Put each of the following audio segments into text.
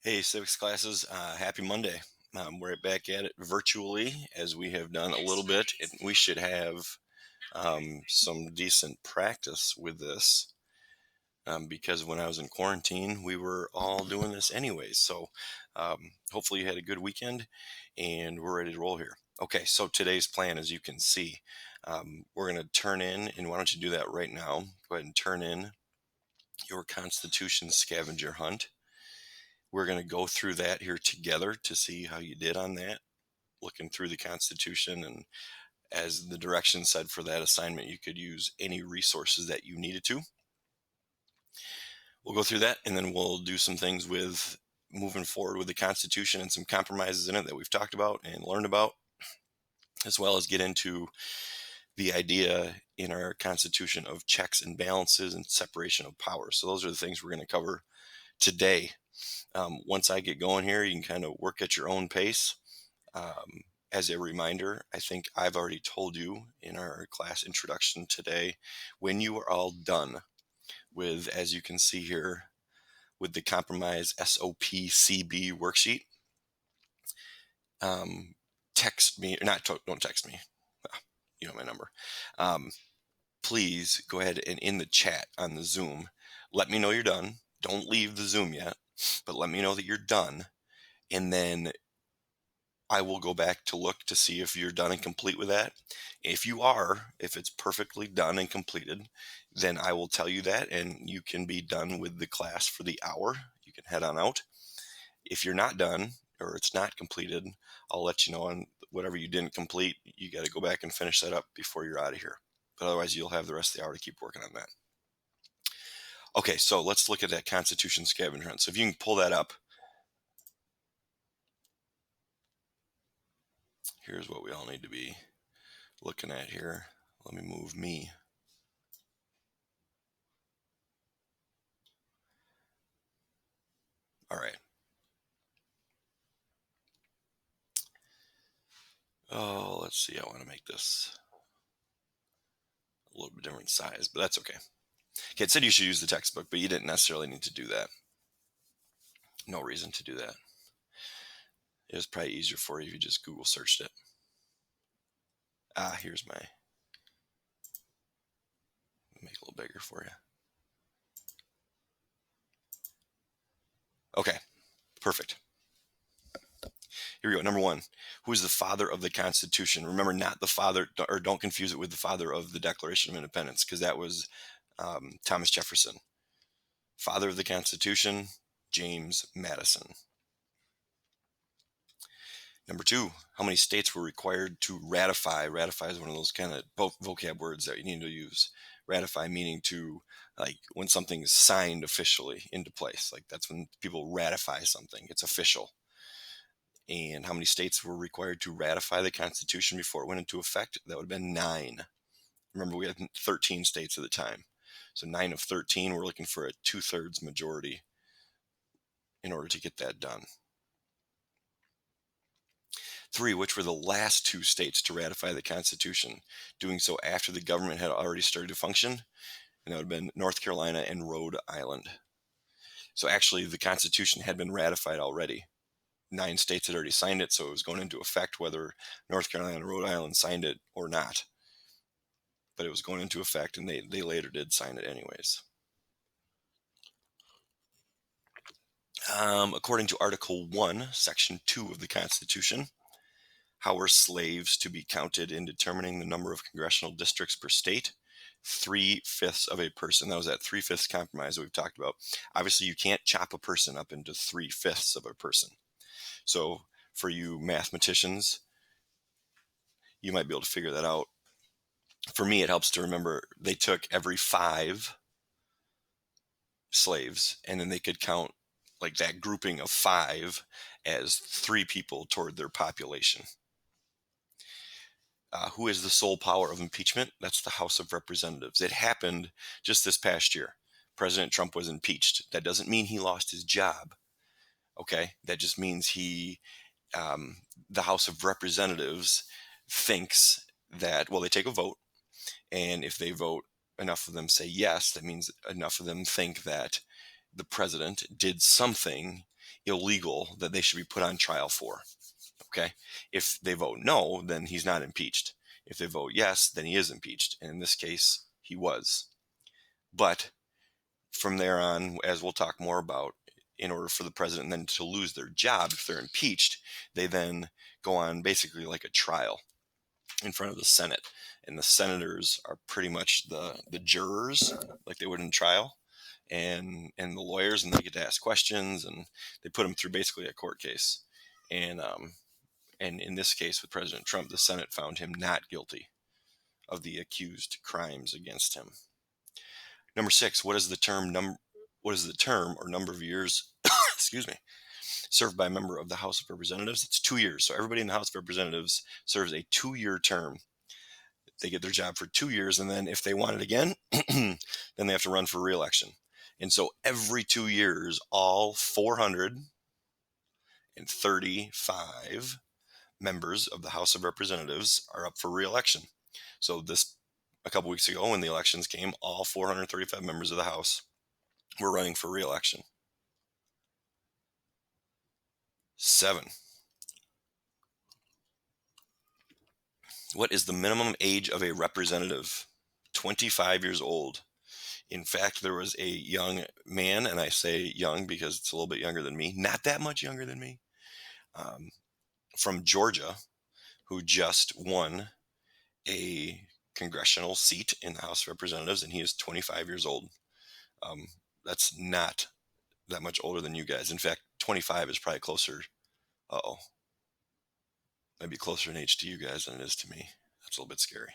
Hey, civics classes, happy Monday. We're right back at it virtually as we have done a little bit, and we should have some decent practice with this because when I was in quarantine, we were all doing this anyways. So hopefully you had a good weekend and we're ready to roll here. Okay, so today's plan, as you can see, we're going to turn in, and why don't you do that right now? Go ahead and turn in your Constitution scavenger hunt. We're going to go through that here together to see how you did on that, looking through the Constitution. And as the directions said for that assignment, you could use any resources that you needed to. We'll go through that, and then we'll do some things with moving forward with the Constitution and some compromises in it that we've talked about and learned about, as well as get into the idea in our Constitution of checks and balances and separation of powers. So those are the things we're going to cover today. Once I get going here, you can kind of work at your own pace. As a reminder, I think I've already told you in our class introduction today, when you are all done with, as you can see here, with the compromise SOPCB worksheet, text me, or not, don't text me. You know my number. Please go ahead and in the chat on the Zoom, let me know you're done. Don't leave the Zoom yet, but let me know that you're done. And then I will go back to look to see if you're done and complete with that. If you are, if it's perfectly done and completed, then I will tell you that, and you can be done with the class for the hour. You can head on out. If you're not done or it's not completed, I'll let you know on whatever you didn't complete. You got to go back and finish that up before you're out of here. But otherwise, you'll have the rest of the hour to keep working on that. Okay, so let's look at that Constitution scavenger hunt. So if you can pull that up. Here's what we all need to be looking at here. Let me move me. All right. Oh, let's see. I want to make this a little bit different size, but that's okay. Okay, it said you should use the textbook, but you didn't necessarily need to do that. No reason to do that. It was probably easier for you if you just Google searched it. Here's my, make it a little bigger for you. Okay, perfect. Here we go. Number one, who is the father of the Constitution? Remember, not the father, or don't confuse it with the father of the Declaration of Independence, because that was Thomas Jefferson. Father of the Constitution, James Madison. Number two, how many states were required to ratify? Ratify is one of those kind of vocab words that you need to use. Ratify meaning to, like, when something is signed officially into place. Like, that's when people ratify something. It's official. And how many states were required to ratify the Constitution before it went into effect? That would have been 9. Remember, we had 13 states at the time. So 9 of 13, we're looking for a 2/3 majority in order to get that done. 3, which were the last 2 states to ratify the Constitution, doing so after the government had already started to function, and that would have been North Carolina and Rhode Island. So actually, the Constitution had been ratified already. 9 states had already signed it, so it was going into effect whether North Carolina and Rhode Island signed it or not. But it was going into effect, and they later did sign it anyways. According to Article 1, Section 2 of the Constitution, how were slaves to be counted in determining the number of congressional districts per state? 3/5 of a person. That was that 3/5 compromise that we've talked about. Obviously, you can't chop a person up into 3/5 of a person. So for you mathematicians, you might be able to figure that out. For me, it helps to remember they took every 5 slaves, and then they could count like that grouping of 5 as 3 people toward their population. Who has the sole power of impeachment? That's the House of Representatives. It happened just this past year. President Trump was impeached. That doesn't mean he lost his job. Okay, that just means the House of Representatives thinks that, well, they take a vote, and if they vote, enough of them say yes, that means enough of them think that the president did something illegal that they should be put on trial for. Okay. If they vote no, then he's not impeached. If they vote yes, then he is impeached. And in this case, he was. But from there on, as we'll talk more about, in order for the president then to lose their job, if they're impeached, they then go on basically like a trial in front of the Senate. And the senators are pretty much the jurors, like they would in trial, and the lawyers, and they get to ask questions, and they put them through basically a court case. And in this case with President Trump, the Senate found him not guilty of the accused crimes against him. Number 6, what is the term or number of years excuse me, served by a member of the House of Representatives? It's 2 years. So everybody in the House of Representatives serves a 2-year term. They get their job for 2 years, and then if they want it again, then they have to run for re-election. And so every 2 years, all 435 members of the House of Representatives are up for re-election. So a couple weeks ago, when the elections came, all 435 members of the House were running for re-election. 7. What is the minimum age of a representative? 25 years old. In fact, there was a young man, and I say young because it's a little bit younger than me, not that much younger than me, from Georgia, who just won a congressional seat in the House of Representatives, and he is 25 years old. That's not that much older than you guys. In fact, 25 is probably closer. Might be closer in age to you guys than it is to me. That's a little bit scary.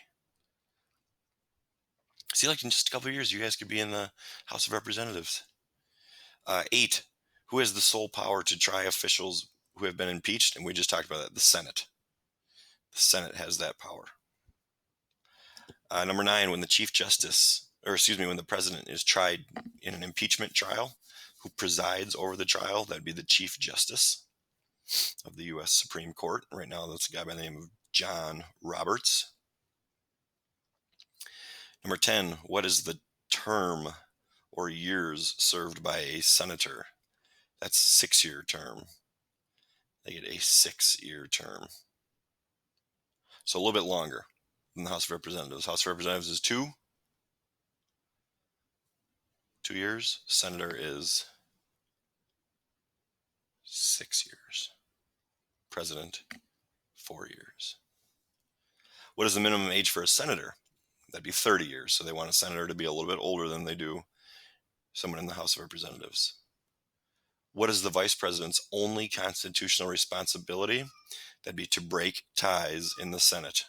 See, like in just a couple of years, you guys could be in the House of Representatives. 8, who has the sole power to try officials who have been impeached? And we just talked about that, the Senate. The Senate has that power. Number 9, when the president is tried in an impeachment trial, who presides over the trial? That'd be the Chief Justice of the U.S. Supreme Court. Right now, that's a guy by the name of John Roberts. Number 10, what is the term or years served by a senator? That's 6-year term. They get a 6-year term. So a little bit longer than the House of Representatives. House of Representatives is 2 years. Senator is 6 years. President, 4 years. What is the minimum age for a senator? That'd be 30 years. So they want a senator to be a little bit older than they do someone in the House of Representatives. What is the vice president's only constitutional responsibility? That'd be to break ties in the Senate.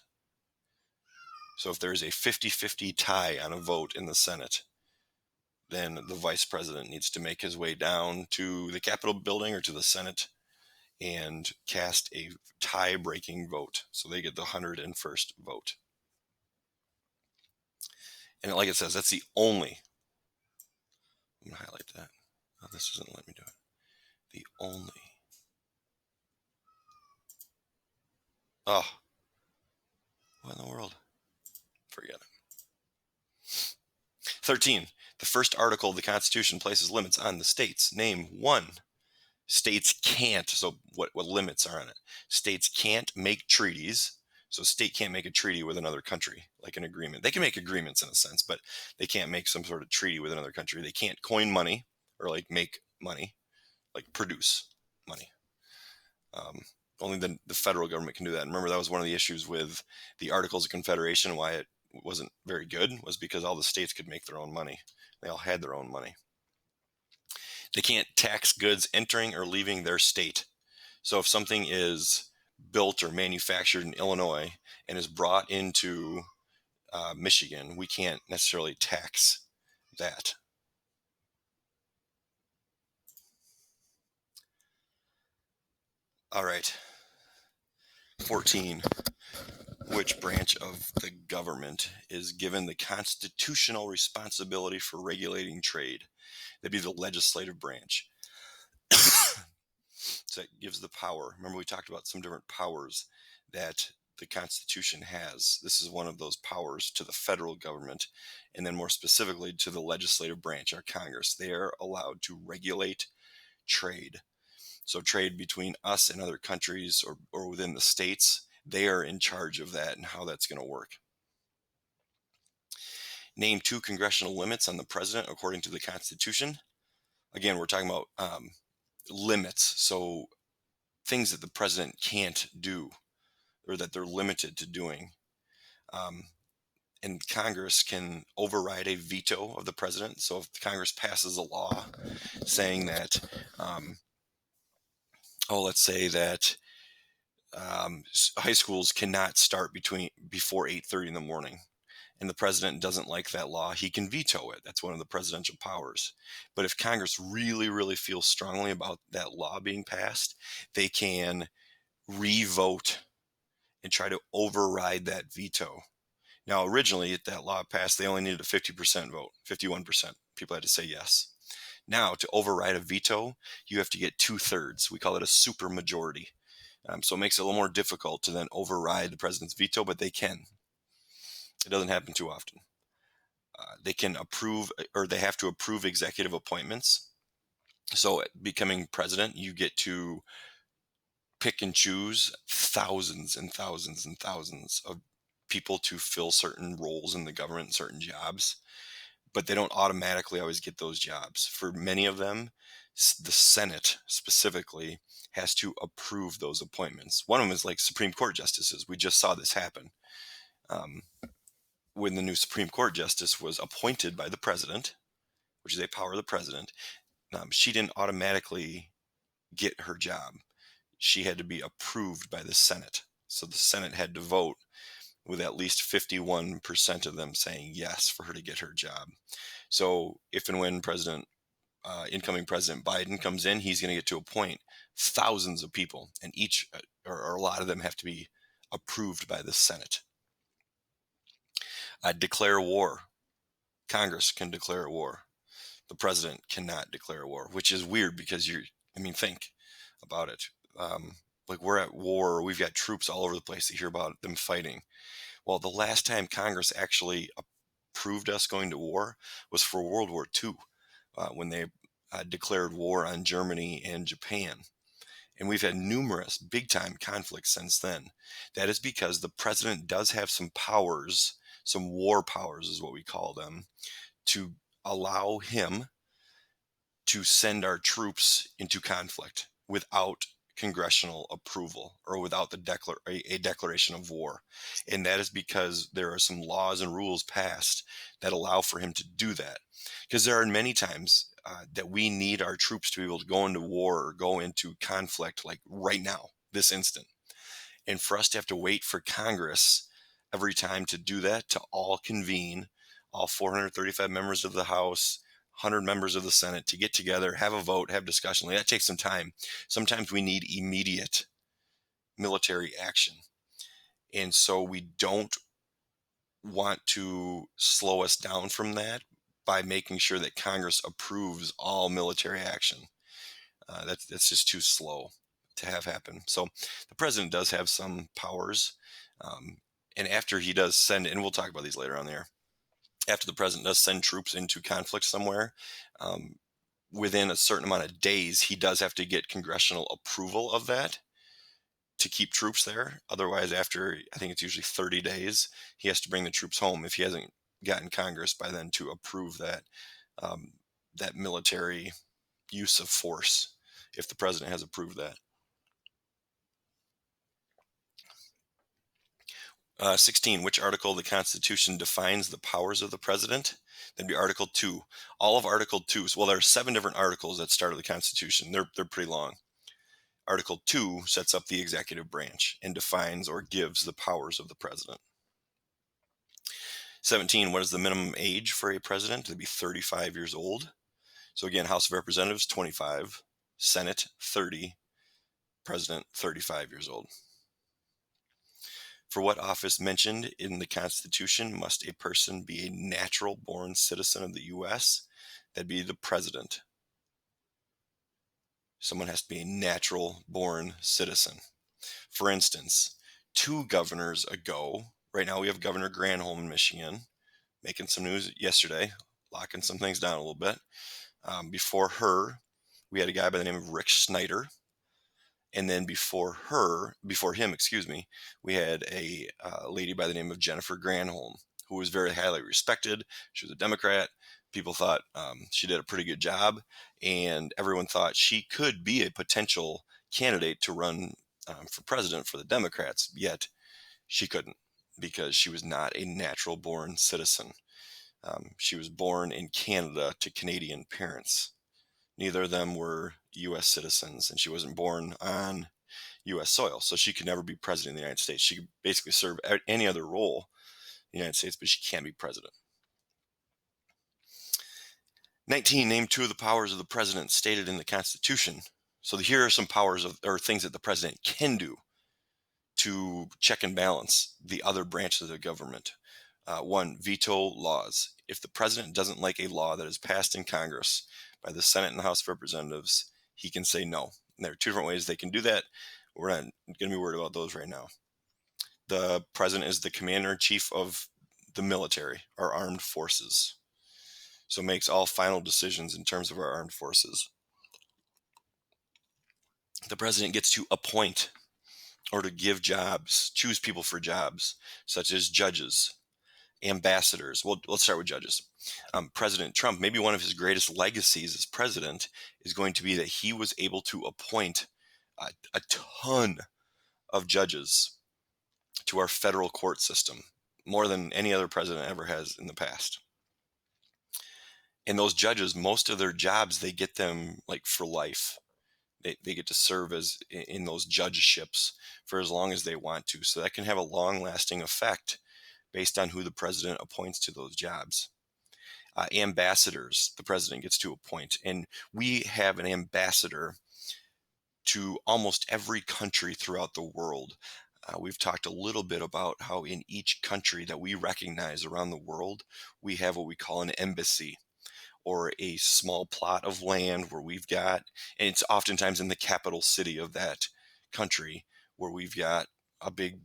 So if there's a 50-50 tie on a vote in the Senate, then the vice president needs to make his way down to the Capitol building or to the Senate and cast a tie-breaking vote. So they get the 101st vote. And like it says, that's the only. I'm going to highlight that. Oh, this doesn't let me do it. The only. Oh. What in the world? Forget it. 13. The first article of the Constitution places limits on the states. Name one. States can't. So what limits are on it? States can't make treaties. So a state can't make a treaty with another country, like an agreement. They can make agreements in a sense, but they can't make some sort of treaty with another country. They can't coin money or like make money, like produce money. Only the federal government can do that. And remember, that was one of the issues with the Articles of Confederation, why it wasn't very good, was because all the states could make their own money. They all had their own money. They can't tax goods entering or leaving their state. So if something is built or manufactured in Illinois and is brought into Michigan, we can't necessarily tax that. All right. 14. Which branch of the government is given the constitutional responsibility for regulating trade? That'd be the legislative branch. So it gives the power. Remember, we talked about some different powers that the Constitution has. This is one of those powers to the federal government, and then more specifically to the legislative branch, our Congress. They are allowed to regulate trade. So trade between us and other countries or within the states, they are in charge of that and how that's going to work. Name 2 congressional limits on the president according to the Constitution. Again, we're talking about limits, so things that the president can't do or that they're limited to doing. And Congress can override a veto of the president. So if Congress passes a law saying that, let's say that high schools cannot start before 8:30 in the morning, and the president doesn't like that law, he can veto it. That's one of the presidential powers. But if Congress really, really feels strongly about that law being passed, they can re-vote and try to override that veto. Now, originally, if that law passed, they only needed a 50% vote, 51%. People had to say yes. Now, to override a veto, you have to get 2/3. We call it a supermajority. So it makes it a little more difficult to then override the president's veto, but they can. It doesn't happen too often. They can approve, or they have to approve executive appointments. So becoming president, you get to pick and choose thousands and thousands and thousands of people to fill certain roles in the government, certain jobs, but they don't automatically always get those jobs. For many of them, the Senate specifically has to approve those appointments. One of them is like Supreme Court justices. We just saw this happen. When the new Supreme Court justice was appointed by the president, which is a power of the president, she didn't automatically get her job. She had to be approved by the Senate. So the Senate had to vote with at least 51% of them saying yes for her to get her job. So if and when incoming President Biden comes in, he's going to get to appoint thousands of people, and each or a lot of them have to be approved by the Senate. Declare war. Congress can declare war. The president cannot declare war, which is weird because think about it. Like we're at war, we've got troops all over the place. You hear about them fighting. Well, the last time Congress actually approved us going to war was for World War II, when they declared war on Germany and Japan. And we've had numerous big-time conflicts since then. That is because the president does have some powers, some war powers is what we call them, to allow him to send our troops into conflict without congressional approval or without a declaration of war. And that is because there are some laws and rules passed that allow for him to do that. Because there are many times that we need our troops to be able to go into war or go into conflict, like right now, this instant. And for us to have to wait for Congress every time to do that, to all convene, all 435 members of the House, 100 members of the Senate to get together, have a vote, have discussion. That takes some time. Sometimes we need immediate military action. And so we don't want to slow us down from that by making sure that Congress approves all military action. That's just too slow to have happen. So the president does have some powers. And after he does send, and we'll talk about these later on there, after the president does send troops into conflict somewhere, within a certain amount of days, he does have to get congressional approval of that to keep troops there. Otherwise, after, I think it's usually 30 days, he has to bring the troops home if he hasn't gotten Congress by then to approve that military use of force, if the president has approved that. 16, which article of the Constitution defines the powers of the president? That'd be Article 2. All of Article 2. Well, there are 7 different articles that start of the Constitution. They're pretty long. Article 2 sets up the executive branch and defines or gives the powers of the president. 17, what is the minimum age for a president? It'd be 35 years old. So again, House of Representatives, 25. Senate, 30. President, 35 years old. For what office mentioned in the Constitution must a person be a natural-born citizen of the U.S.? That'd be the president. Someone has to be a natural-born citizen. For instance, 2 governors ago, right now we have Governor Granholm in Michigan, making some news yesterday, locking some things down a little bit. Before her, we had a guy by the name of Rick Snyder. And then before him, we had a lady by the name of Jennifer Granholm, who was very highly respected. She was a Democrat. People thought she did a pretty good job, and everyone thought she could be a potential candidate to run for president for the Democrats. Yet she couldn't, because she was not a natural born citizen. She was born in Canada to Canadian parents. Neither of them were U.S. citizens, and she wasn't born on U.S. soil, so she could never be president of the United States. She could basically serve any other role in the United States, but she can't be president. 19, name two of the powers of the president stated in the Constitution. So here are some powers or things that the president can do to check and balance the other branches of the government. One, veto laws. If the president doesn't like a law that is passed in Congress by the Senate and the House of Representatives, he can say no. And there are two different ways they can do that. We're not going to be worried about those right now. The president is the commander-in-chief of the military, our armed forces. So makes all final decisions in terms of our armed forces. The president gets to appoint or to give jobs, choose people for jobs, such as judges, ambassadors. Well, let's start with judges. President Trump, maybe one of his greatest legacies as president is going to be that he was able to appoint a ton of judges to our federal court system, more than any other president ever has in the past. And those judges, most of their jobs, they get them like for life. They get to serve as in those judgeships for as long as they want to. So that can have a long-lasting effect based on who the president appoints to those jobs. Ambassadors, the president gets to appoint. And we have an ambassador to almost every country throughout the world. We've talked a little bit about how in each country that we recognize around the world, we have what we call an embassy, or a small plot of land where we've got, and it's oftentimes in the capital city of that country, where we've got a big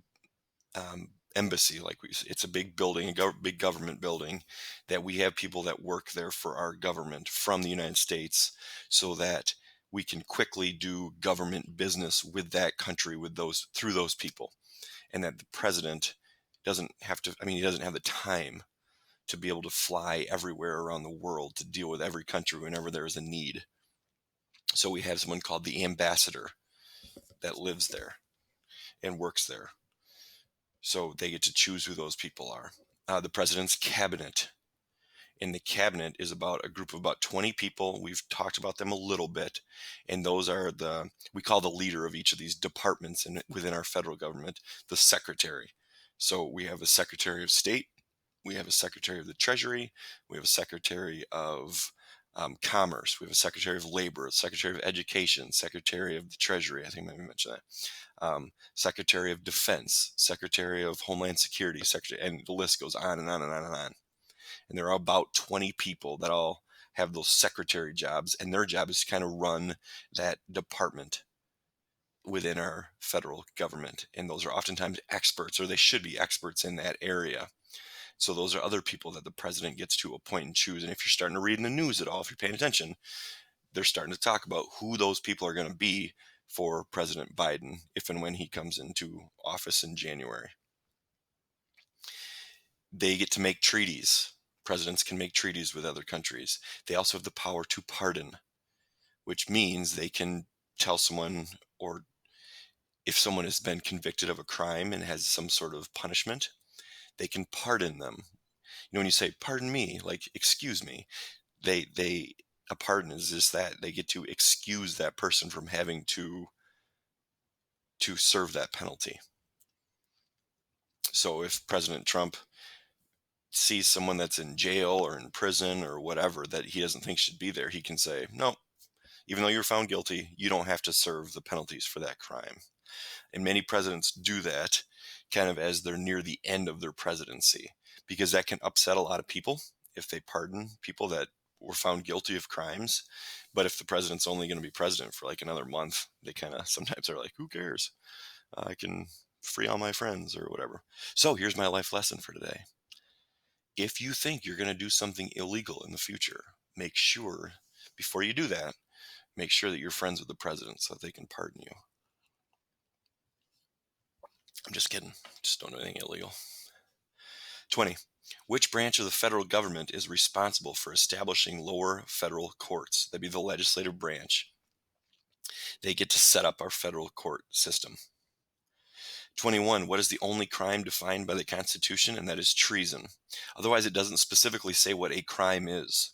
embassy. It's a big building, big government building, that we have people that work there for our government from the United States, so that we can quickly do government business with that country through those people, and that the president doesn't have to. He doesn't have the time to be able to fly everywhere around the world to deal with every country whenever there is a need. So we have someone called the ambassador that lives there and works there. So they get to choose who those people are. The president's cabinet. And the cabinet is about a group of about 20 people. We've talked about them a little bit. And those are we call the leader of each of these departments within our federal government, the secretary. So we have a secretary of state. We have a secretary of the Treasury. We have a secretary of Commerce. We have a secretary of Labor, a secretary of Education, secretary of the Treasury. I think maybe mentioned that. Secretary of Defense, secretary of Homeland Security, and the list goes on and on and on and on. And there are about 20 people that all have those secretary jobs, and their job is to kind of run that department within our federal government. And those are oftentimes experts, or they should be experts in that area. So those are other people that the president gets to appoint and choose. And if you're starting to read in the news at all, if you're paying attention, they're starting to talk about who those people are going to be for President Biden if and when he comes into office in January. They get to make treaties. Presidents can make treaties with other countries. They also have the power to pardon, which means they can tell someone, or if someone has been convicted of a crime and has some sort of punishment, they can pardon them. When you say pardon me, like excuse me, a pardon is just that they get to excuse that person from having to serve that penalty. So if President Trump sees someone that's in jail or in prison or whatever that he doesn't think should be there, he can say, no, even though you're found guilty, you don't have to serve the penalties for that crime. And many presidents do that kind of as they're near the end of their presidency, because that can upset a lot of people if they pardon people that were found guilty of crimes. But if the president's only going to be president for like another month, they kind of sometimes are like, who cares? I can free all my friends or whatever. So here's my life lesson for today. If you think you're going to do something illegal in the future, make sure, before you do that, make sure that you're friends with the president so that they can pardon you. I'm just kidding. Just don't do anything illegal. 20. Which branch of the federal government is responsible for establishing lower federal courts? That'd be the legislative branch. They get to set up our federal court system. 21. What is the only crime defined by the Constitution? And that is treason. Otherwise, it doesn't specifically say what a crime is.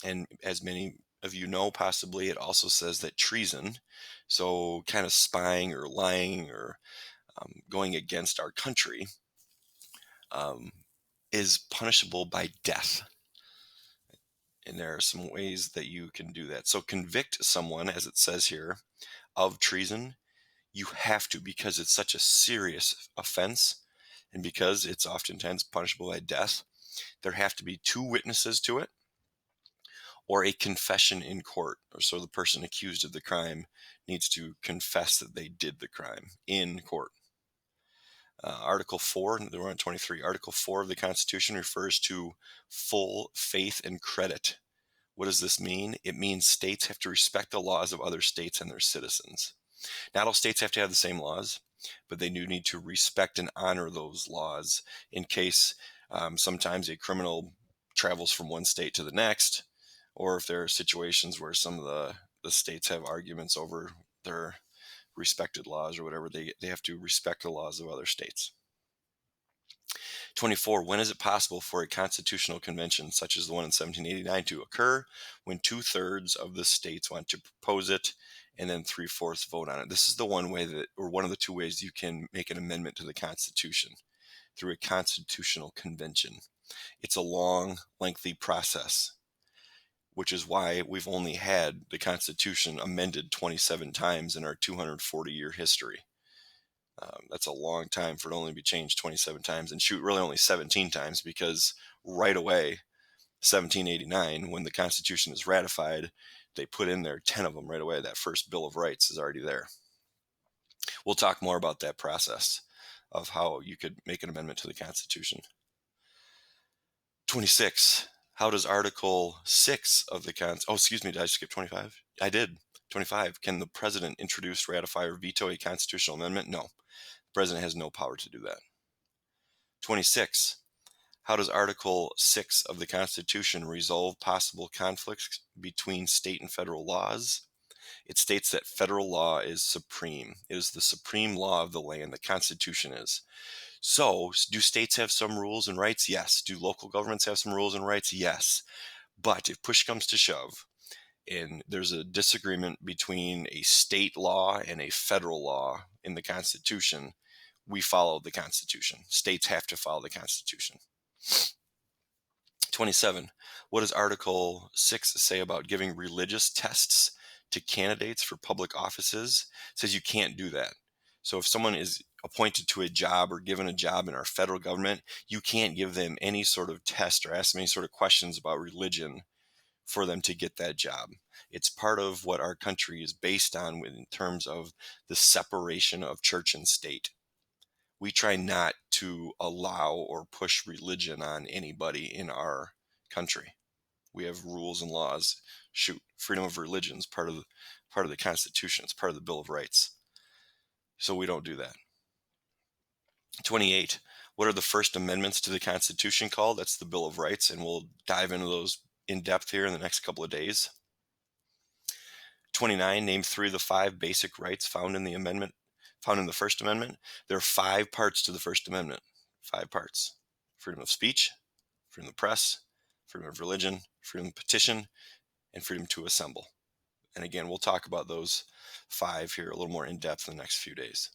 And as many of you know, possibly, it also says that treason, so kind of spying or lying or going against our country, is punishable by death. And there are some ways that you can do that. So convict someone, as it says here, of treason. You have to, because it's such a serious offense, and because it's oftentimes punishable by death, there have to be 2 witnesses to it, or a confession in court. Or so the person accused of the crime needs to confess that they did the crime in court. Article 4, we're on 23. Article 4 of the Constitution refers to full faith and credit. What does this mean? It means states have to respect the laws of other states and their citizens. Not all states have to have the same laws, but they do need to respect and honor those laws in case sometimes a criminal travels from one state to the next, or if there are situations where some of the states have arguments over their respected laws or whatever, they have to respect the laws of other states. 24. When is it possible for a constitutional convention such as the one in 1789 to occur? When 2/3 of the states want to propose it and then 3/4 vote on it. This is the one way that, or one of the 2 ways you can make an amendment to the Constitution, through a constitutional convention. It's a long, lengthy process, which is why we've only had the Constitution amended 27 times in our 240-year history. That's a long time for it to only be changed 27 times, and really only 17 times, because right away, 1789, when the Constitution is ratified, they put in there 10 of them right away. That first Bill of Rights is already there. We'll talk more about that process of how you could make an amendment to the Constitution. 26. How does Article 6 of the did I skip 25? I did. 25. Can the president introduce, ratify, or veto a constitutional amendment? No. The president has no power to do that. 26. How does Article 6 of the Constitution resolve possible conflicts between state and federal laws? It states that federal law is supreme. It is the supreme law of the land. The Constitution is. So, do states have some rules and rights? Yes. Do local governments have some rules and rights? Yes. But if push comes to shove, and there's a disagreement between a state law and a federal law in the Constitution, we follow the Constitution. States have to follow the Constitution. 27. What does Article 6 say about giving religious tests to candidates for public offices? It says you can't do that. So if someone is appointed to a job or given a job in our federal government, you can't give them any sort of test or ask them any sort of questions about religion for them to get that job. It's part of what our country is based on in terms of the separation of church and state. We try not to allow or push religion on anybody in our country. We have rules and laws. Freedom of religion is part of the Constitution. It's part of the Bill of Rights. So we don't do that. 28. What are the first amendments to the Constitution called? That's the Bill of Rights, and we'll dive into those in depth here in the next couple of days. 29. Name 3 of the 5 basic rights found in the First Amendment. There are 5 parts to the First Amendment. 5 parts. Freedom of speech, freedom of the press, freedom of religion, freedom of petition, and freedom to assemble. And again, we'll talk about those 5 here a little more in depth in the next few days.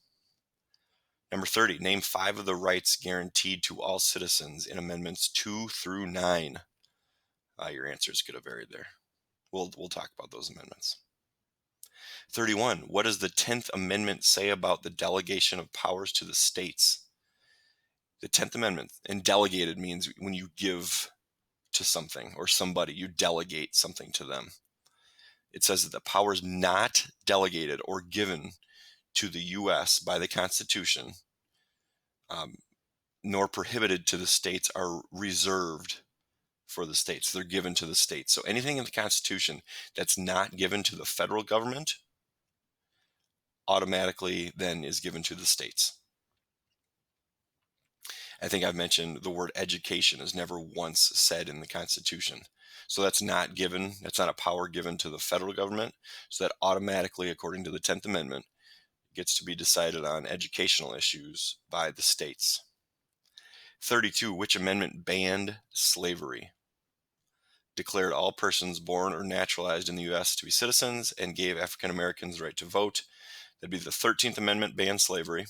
Number 30, name 5 of the rights guaranteed to all citizens in Amendments 2 through 9. Your answers could have varied there. We'll talk about those amendments. 31, what does the 10th Amendment say about the delegation of powers to the states? The 10th Amendment, and delegated means when you give to something or somebody, you delegate something to them. It says that the powers not delegated or given to the U.S. by the Constitution, nor prohibited to the states, are reserved for the states. They're given to the states. So anything in the Constitution that's not given to the federal government automatically then is given to the states. I think I've mentioned the word education is never once said in the Constitution. So that's not given, that's not a power given to the federal government. So that automatically, according to the 10th Amendment, gets to be decided on educational issues by the states. 32, which amendment banned slavery? Declared all persons born or naturalized in the U.S. to be citizens and gave African Americans the right to vote. That'd be the 13th Amendment banned slavery.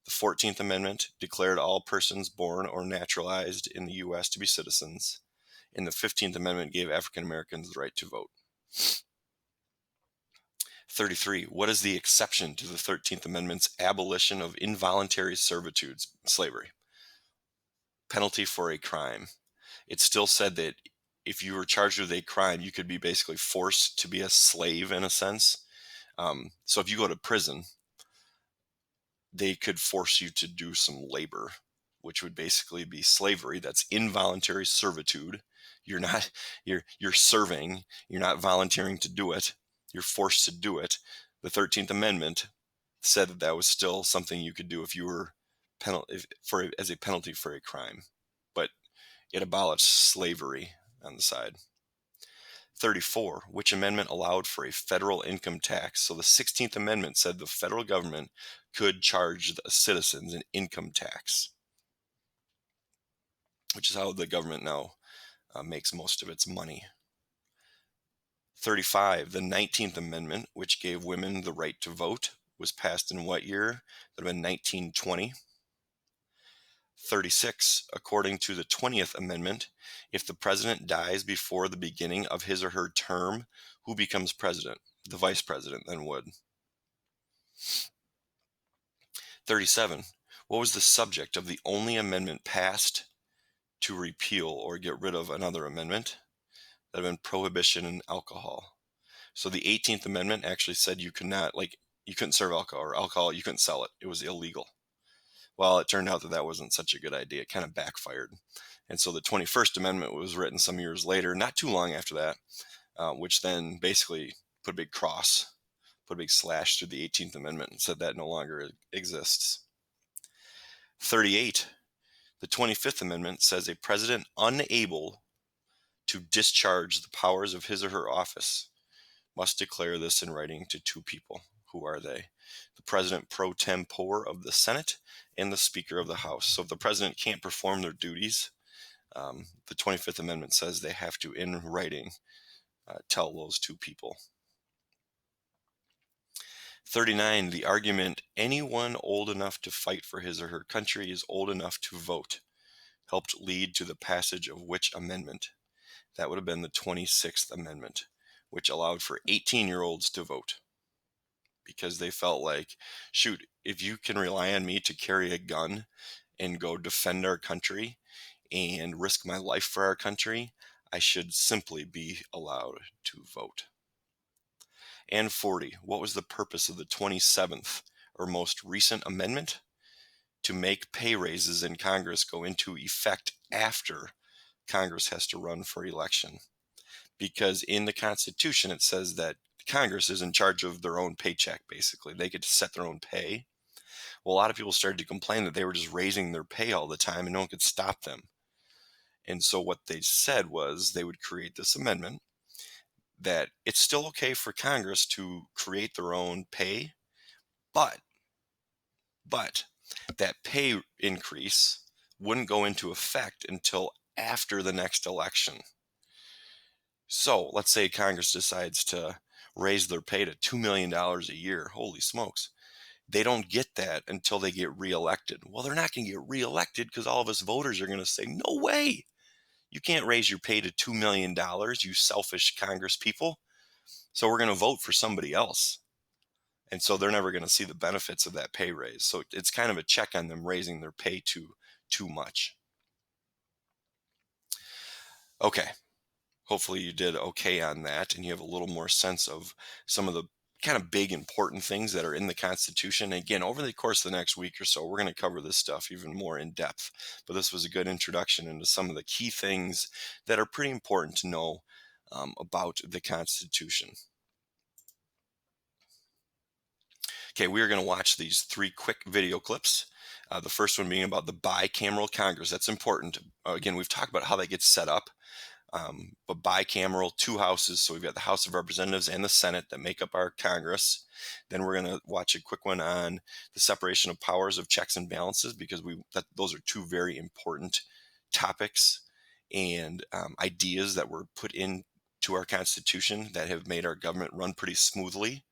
The 14th Amendment declared all persons born or naturalized in the U.S. to be citizens. And the 15th Amendment gave African Americans the right to vote. 33. What is the exception to the 13th Amendment's abolition of involuntary servitudes, slavery? Penalty for a crime. It still said that if you were charged with a crime, you could be basically forced to be a slave in a sense. So if you go to prison, they could force you to do some labor, which would basically be slavery. That's involuntary servitude. You're serving, you're not volunteering to do it. You're forced to do it. The 13th Amendment said that that was still something you could do if you were as a penalty for a crime. But it abolished slavery on the side. 34, which amendment allowed for a federal income tax? So the 16th Amendment said the federal government could charge the citizens an income tax, which is how the government now makes most of its money. 35, the 19th Amendment, which gave women the right to vote, was passed in what year? That would have been 1920. 36, according to the 20th Amendment, if the president dies before the beginning of his or her term, who becomes president? The vice president then would. 37, what was the subject of the only amendment passed to repeal or get rid of another amendment? That would have been prohibition in alcohol. So the 18th Amendment actually said you could not, you couldn't serve alcohol, or alcohol, you couldn't sell it. It was illegal. Well, it turned out that that wasn't such a good idea. It kind of backfired. And so the 21st Amendment was written some years later, not too long after that, which then basically put a big cross, put a big slash through the 18th Amendment and said that no longer exists. 38, the 25th Amendment says a president unable to discharge the powers of his or her office must declare this in writing to two people. Who are they? The president pro tempore of the Senate and the Speaker of the House. So if the president can't perform their duties, the 25th Amendment says they have to, in writing, tell those two people. 39, the argument, anyone old enough to fight for his or her country is old enough to vote, helped lead to the passage of which amendment? That would have been the 26th Amendment, which allowed for 18-year-olds to vote, because they felt like, shoot, if you can rely on me to carry a gun and go defend our country and risk my life for our country, I should simply be allowed to vote. And 40, what was the purpose of the 27th or most recent amendment? To make pay raises in Congress go into effect after Congress has to run for election. Because in the Constitution, it says that Congress is in charge of their own paycheck, basically. They get to set their own pay. Well, a lot of people started to complain that they were just raising their pay all the time and no one could stop them. And so what they said was they would create this amendment that it's still okay for Congress to create their own pay, but that pay increase wouldn't go into effect until after the next election. So let's say Congress decides to raise their pay to $2 million a year. Holy smokes. They don't get that until they get reelected. Well, they're not going to get reelected because all of us voters are going to say, no way. You can't raise your pay to $2 million, you selfish Congress people. So we're going to vote for somebody else. And so they're never going to see the benefits of that pay raise. So it's kind of a check on them raising their pay too much. Okay. Hopefully you did okay on that and you have a little more sense of some of the kind of big important things that are in the Constitution. Again, over the course of the next week or so, we're going to cover this stuff even more in depth. But this was a good introduction into some of the key things that are pretty important to know about the Constitution. Okay, we are going to watch these 3 quick video clips. The first one being about the Bicameral Congress. That's important. Again, we've talked about how that gets set up. But bicameral, two houses. So we've got the House of Representatives and the Senate that make up our Congress. Then we're going to watch a quick one on the separation of powers of checks and balances, because those are two very important topics and ideas that were put into our Constitution that have made our government run pretty smoothly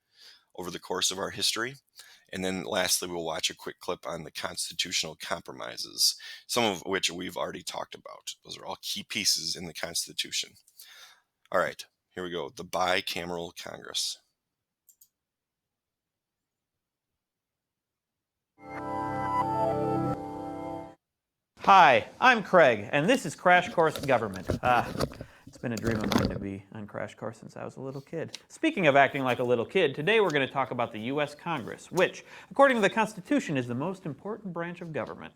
over the course of our history. And then lastly, we'll watch a quick clip on the constitutional compromises, some of which we've already talked about. Those are all key pieces in the Constitution. All right, here we go. The Bicameral Congress. Hi, I'm Craig, and this is Crash Course Government. It's been a dream of mine to be on Crash Course since I was a little kid. Speaking of acting like a little kid, today we're going to talk about the U.S. Congress, which, according to the Constitution, is the most important branch of government.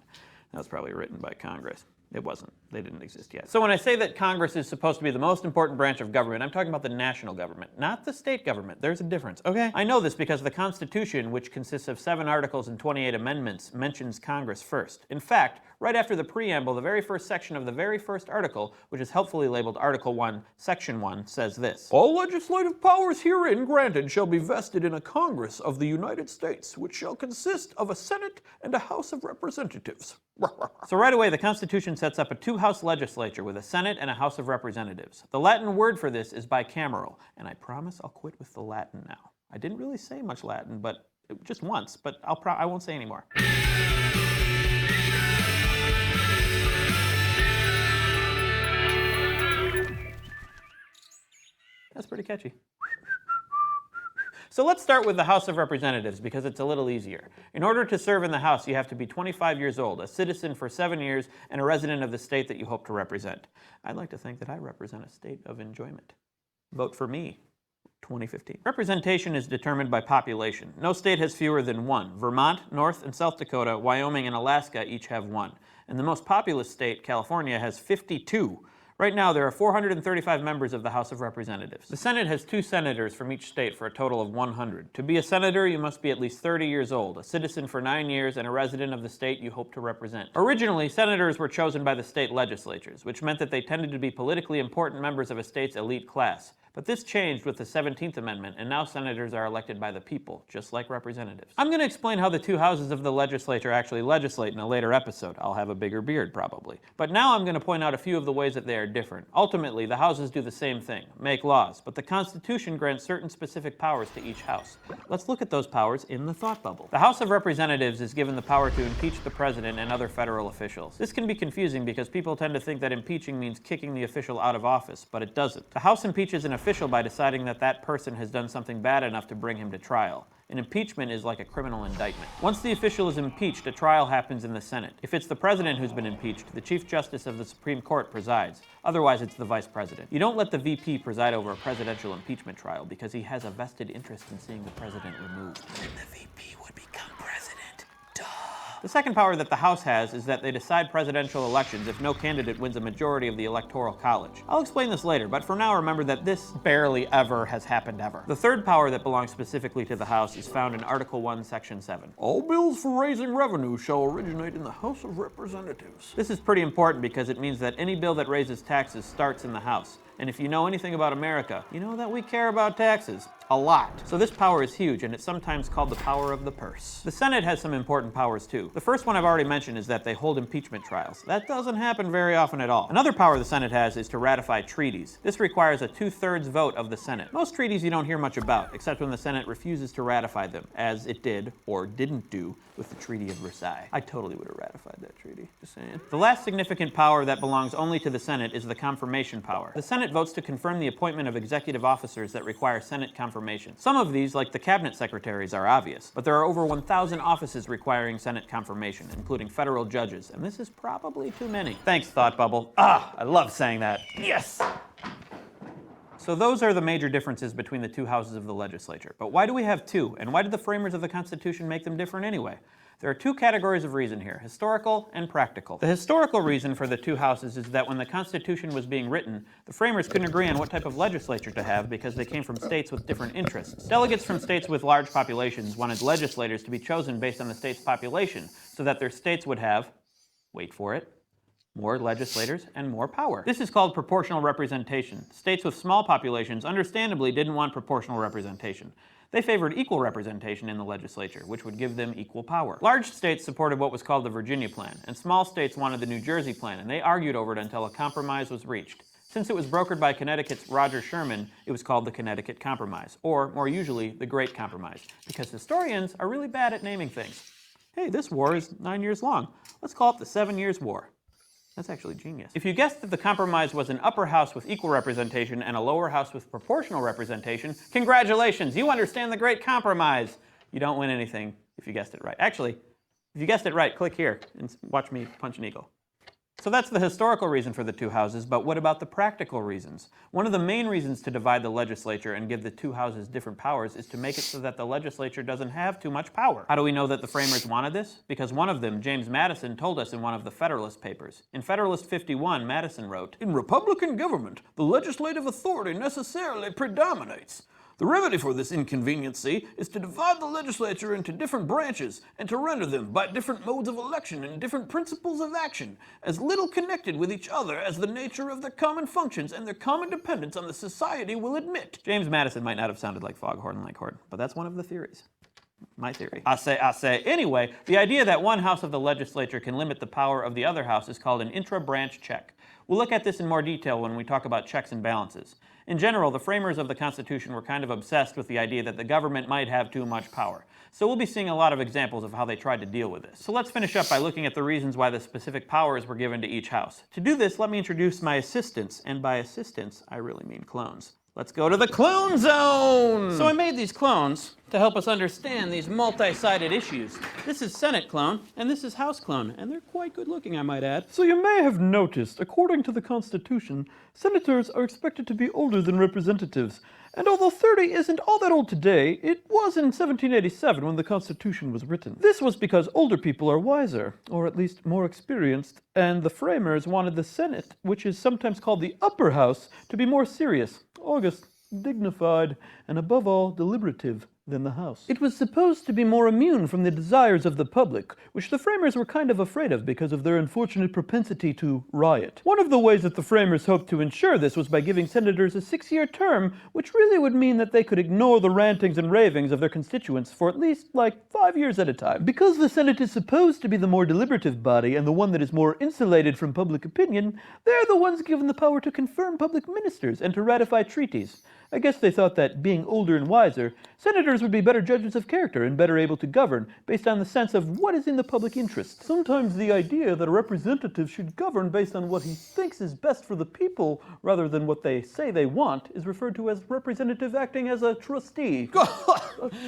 That was probably written by Congress. It wasn't. They didn't exist yet. So when I say that Congress is supposed to be the most important branch of government, I'm talking about the national government, not the state government. There's a difference, okay? I know this because the Constitution, which consists of 7 articles and 28 amendments, mentions Congress first. In fact, right after the preamble, the very first section of the very first article, which is helpfully labeled Article 1, Section 1, says this: "All legislative powers herein granted shall be vested in a Congress of the United States, which shall consist of a Senate and a House of Representatives." So right away, the Constitution sets up a 2-house legislature with a Senate and a House of Representatives. The Latin word for this is bicameral, and I promise I'll quit with the Latin now. I didn't really say much Latin, but just once, but I won't say anymore. That's pretty catchy. So let's start with the House of Representatives because it's a little easier. In order to serve in the House, you have to be 25 years old, a citizen for 7 years, and a resident of the state that you hope to represent. I'd like to think that I represent a state of enjoyment. Vote for me. 2015. Representation is determined by population. No state has fewer than 1. Vermont, North and South Dakota, Wyoming, and Alaska each have 1. And the most populous state, California, has 52. Right now, there are 435 members of the House of Representatives. The Senate has 2 senators from each state for a total of 100. To be a senator, you must be at least 30 years old, a citizen for 9 years, and a resident of the state you hope to represent. Originally, senators were chosen by the state legislatures, which meant that they tended to be politically important members of a state's elite class. But this changed with the 17th Amendment, and now senators are elected by the people, just like representatives. I'm going to explain how the 2 houses of the legislature actually legislate in a later episode. I'll have a bigger beard, probably. But now I'm going to point out a few of the ways that they are different. Ultimately, the houses do the same thing, make laws, but the Constitution grants certain specific powers to each house. Let's look at those powers in the thought bubble. The House of Representatives is given the power to impeach the president and other federal officials. This can be confusing because people tend to think that impeaching means kicking the official out of office, but it doesn't. The House impeaches an official by deciding that that person has done something bad enough to bring him to trial. An impeachment is like a criminal indictment. Once the official is impeached, a trial happens in the Senate. If it's the president who's been impeached, the Chief Justice of the Supreme Court presides. Otherwise, it's the Vice President. You don't let the VP preside over a presidential impeachment trial because he has a vested interest in seeing the president removed. Then the VP would become president. Duh. The second power that the House has is that they decide presidential elections if no candidate wins a majority of the Electoral College. I'll explain this later, but for now remember that this barely ever has happened ever. The third power that belongs specifically to the House is found in Article 1, Section 7. All bills for raising revenue shall originate in the House of Representatives. This is pretty important because it means that any bill that raises taxes starts in the House. And if you know anything about America, you know that we care about taxes. A lot. So this power is huge, and it's sometimes called the power of the purse. The Senate has some important powers too. The first one I've already mentioned is that they hold impeachment trials. That doesn't happen very often at all. Another power the Senate has is to ratify treaties. This requires a 2/3 vote of the Senate. Most treaties you don't hear much about, except when the Senate refuses to ratify them, as it did, or didn't do, with the Treaty of Versailles. I totally would have ratified that treaty, just saying. The last significant power that belongs only to the Senate is the confirmation power. The Senate votes to confirm the appointment of executive officers that require Senate confirmation. Some of these, like the cabinet secretaries, are obvious, but there are over 1,000 offices requiring Senate confirmation, including federal judges, and this is probably too many. Thanks, Thought Bubble. I love saying that. Yes! So those are the major differences between the 2 houses of the legislature. But why do we have 2? And why did the framers of the Constitution make them different anyway? There are two categories of reason here, historical and practical. The historical reason for the two houses is that when the Constitution was being written, the framers couldn't agree on what type of legislature to have because they came from states with different interests. Delegates from states with large populations wanted legislators to be chosen based on the state's population so that their states would have, wait for it, more legislators and more power. This is called proportional representation. States with small populations understandably didn't want proportional representation. They favored equal representation in the legislature, which would give them equal power. Large states supported what was called the Virginia Plan, and small states wanted the New Jersey Plan, and they argued over it until a compromise was reached. Since it was brokered by Connecticut's Roger Sherman, it was called the Connecticut Compromise, or more usually, the Great Compromise, because historians are really bad at naming things. Hey, this war is 9 years long. Let's call it the 7 Years' War. That's actually genius. If you guessed that the compromise was an upper house with equal representation and a lower house with proportional representation, congratulations, you understand the Great Compromise. You don't win anything if you guessed it right. Actually, if you guessed it right, click here and watch me punch an eagle. So that's the historical reason for the two houses, but what about the practical reasons? One of the main reasons to divide the legislature and give the two houses different powers is to make it so that the legislature doesn't have too much power. How do we know that the framers wanted this? Because one of them, James Madison, told us in one of the Federalist Papers. In Federalist 51, Madison wrote, "In Republican government, the legislative authority necessarily predominates. The remedy for this inconveniency is to divide the legislature into different branches and to render them, by different modes of election and different principles of action, as little connected with each other as the nature of their common functions and their common dependence on the society will admit." James Madison might not have sounded like Foghorn Leghorn, but that's one of the theories. My theory. I say. Anyway, the idea that one house of the legislature can limit the power of the other house is called an intra-branch check. We'll look at this in more detail when we talk about checks and balances. In general, the framers of the Constitution were kind of obsessed with the idea that the government might have too much power. So we'll be seeing a lot of examples of how they tried to deal with this. So let's finish up by looking at the reasons why the specific powers were given to each house. To do this, let me introduce my assistants, and by assistants, I really mean clones. Let's go to the clone zone! So I made these clones to help us understand these multi-sided issues. This is Senate clone, and this is House clone, and they're quite good looking, I might add. So you may have noticed, according to the Constitution, senators are expected to be older than representatives. And although 30 isn't all that old today, it was in 1787 when the Constitution was written. This was because older people are wiser, or at least more experienced, and the framers wanted the Senate, which is sometimes called the upper house, to be more serious, august, dignified, and above all, deliberative than the House. It was supposed to be more immune from the desires of the public, which the framers were kind of afraid of because of their unfortunate propensity to riot. One of the ways that the framers hoped to ensure this was by giving senators a 6-year term, which really would mean that they could ignore the rantings and ravings of their constituents for at least, 5 years at a time. Because the Senate is supposed to be the more deliberative body and the one that is more insulated from public opinion, they're the ones given the power to confirm public ministers and to ratify treaties. I guess they thought that, being older and wiser, senators would be better judges of character and better able to govern based on the sense of what is in the public interest. Sometimes the idea that a representative should govern based on what he thinks is best for the people rather than what they say they want is referred to as representative acting as a trustee.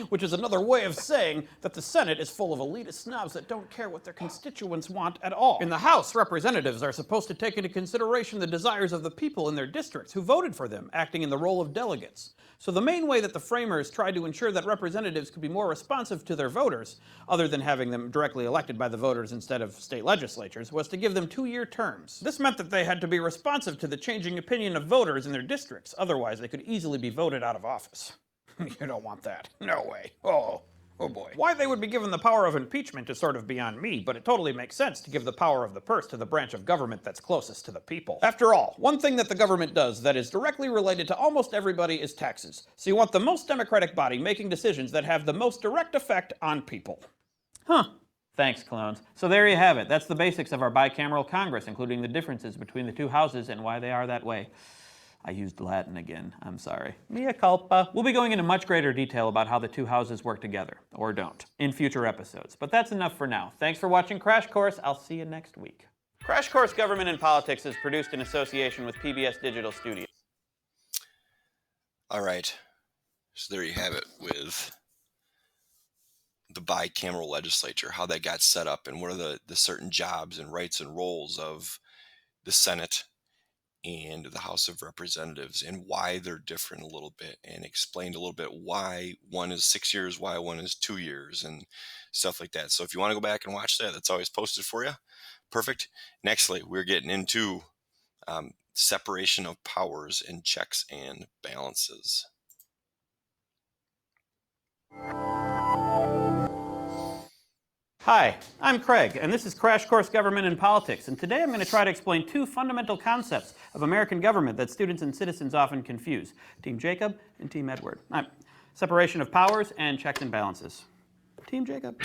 Which is another way of saying that the Senate is full of elitist snobs that don't care what their constituents want at all. In the House, representatives are supposed to take into consideration the desires of the people in their districts who voted for them, acting in the role of delegates. So the main way that the framers tried to ensure that representatives could be more responsive to their voters, other than having them directly elected by the voters instead of state legislatures, was to give them 2-year terms. This meant that they had to be responsive to the changing opinion of voters in their districts, otherwise they could easily be voted out of office. You don't want that. No way. Oh boy. Why they would be given the power of impeachment is sort of beyond me, but it totally makes sense to give the power of the purse to the branch of government that's closest to the people. After all, one thing that the government does that is directly related to almost everybody is taxes. So you want the most democratic body making decisions that have the most direct effect on people. Thanks, clones. So there you have it. That's the basics of our bicameral Congress, including the differences between the two houses and why they are that way. I used Latin again. I'm sorry. Mea culpa. We'll be going into much greater detail about how the two houses work together, or don't, in future episodes. But that's enough for now. Thanks for watching Crash Course. I'll see you next week. Crash Course Government and Politics is produced in association with PBS Digital Studios. All right. So there you have it with the bicameral legislature, how that got set up, and what are the certain jobs and rights and roles of the Senate and the House of Representatives, and why they're different a little bit, and explained a little bit why one is 6 years, why one is 2 years, and stuff like that. So if you want to go back and watch that, that's always posted for you. Perfect. Nextly, we're getting into separation of powers and checks and balances. Hi, I'm Craig, and this is Crash Course Government and Politics, and today I'm going to try to explain two fundamental concepts of American government that students and citizens often confuse: Team Jacob and Team Edward. Separation of powers and checks and balances. Team Jacob.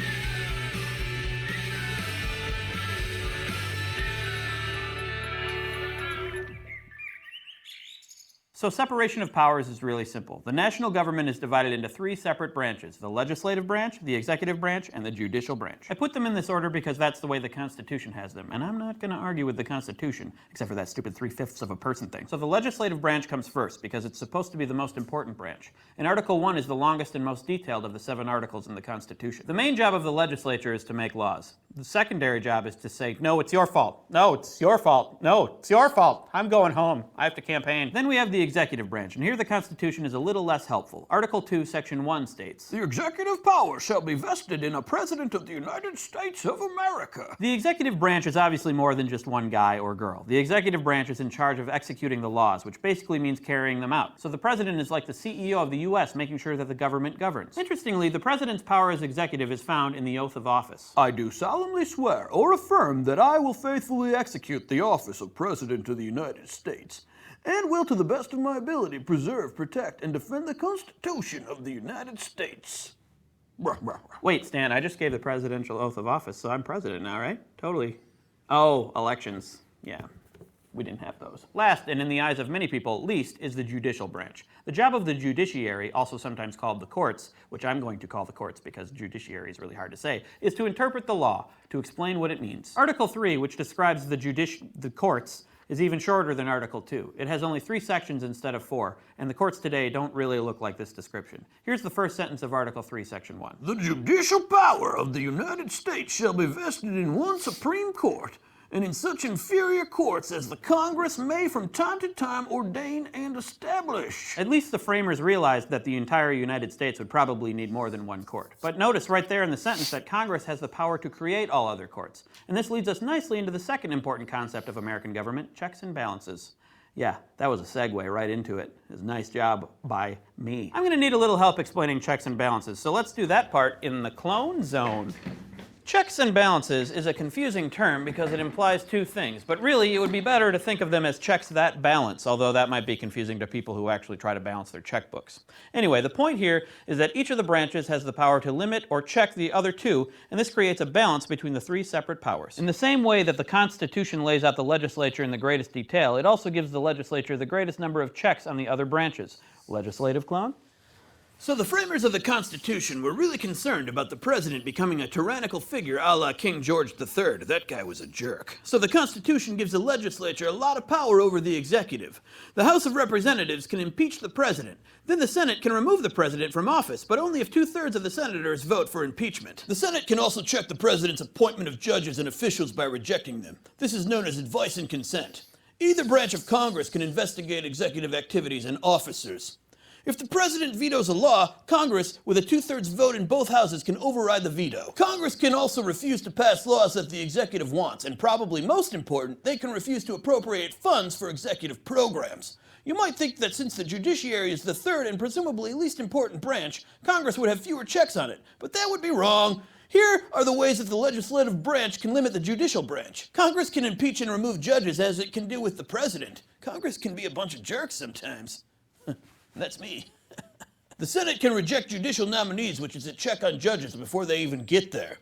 So separation of powers is really simple. The national government is divided into three separate branches: the legislative branch, the executive branch, and the judicial branch. I put them in this order because that's the way the Constitution has them, and I'm not going to argue with the Constitution, except for that stupid 3/5 of a person thing. So the legislative branch comes first because it's supposed to be the most important branch. And Article 1 is the longest and most detailed of the 7 articles in the Constitution. The main job of the legislature is to make laws. The secondary job is to say, no, it's your fault. No, it's your fault. No, it's your fault. I'm going home. I have to campaign. Then we have the executive branch, and here the Constitution is a little less helpful. Article 2, Section 1 states, "The executive power shall be vested in a President of the United States of America." The executive branch is obviously more than just one guy or girl. The executive branch is in charge of executing the laws, which basically means carrying them out. So the president is like the CEO of the U.S., making sure that the government governs. Interestingly, the president's power as executive is found in the oath of office. "I do solemnly swear or affirm that I will faithfully execute the office of President of the United States, and will to the best of my ability preserve, protect, and defend the Constitution of the United States." Wait, Stan, I just gave the presidential oath of office, so I'm president now, right? Totally. Oh, elections. Yeah. We didn't have those. Last, and in the eyes of many people, least, is the judicial branch. The job of the judiciary, also sometimes called the courts, which I'm going to call the courts because judiciary is really hard to say, is to interpret the law, to explain what it means. Article 3, which describes the courts, is even shorter than Article 2. It has only 3 sections instead of 4, and the courts today don't really look like this description. Here's the first sentence of Article 3, Section 1. "The judicial power of the United States shall be vested in one Supreme Court, and in such inferior courts as the Congress may from time to time ordain and establish." At least the framers realized that the entire United States would probably need more than one court. But notice right there in the sentence that Congress has the power to create all other courts. And this leads us nicely into the second important concept of American government: checks and balances. Yeah, that was a segue right into it. It was a nice job by me. I'm going to need a little help explaining checks and balances, so let's do that part in the clone zone. Checks and balances is a confusing term because it implies two things, but really it would be better to think of them as checks that balance, although that might be confusing to people who actually try to balance their checkbooks. Anyway, the point here is that each of the branches has the power to limit or check the other two, and this creates a balance between the 3 separate powers. In the same way that the Constitution lays out the legislature in the greatest detail, it also gives the legislature the greatest number of checks on the other branches. Legislative clone? So the framers of the Constitution were really concerned about the president becoming a tyrannical figure a la King George III. That guy was a jerk. So the Constitution gives the legislature a lot of power over the executive. The House of Representatives can impeach the president. Then the Senate can remove the president from office, but only if 2/3 of the senators vote for impeachment. The Senate can also check the president's appointment of judges and officials by rejecting them. This is known as advice and consent. Either branch of Congress can investigate executive activities and officers. If the president vetoes a law, Congress, with a 2/3 vote in both houses, can override the veto. Congress can also refuse to pass laws that the executive wants, and probably most important, they can refuse to appropriate funds for executive programs. You might think that since the judiciary is the third and presumably least important branch, Congress would have fewer checks on it, but that would be wrong. Here are the ways that the legislative branch can limit the judicial branch. Congress can impeach and remove judges as it can do with the president. Congress can be a bunch of jerks sometimes. That's me. The Senate can reject judicial nominees, which is a check on judges before they even get there.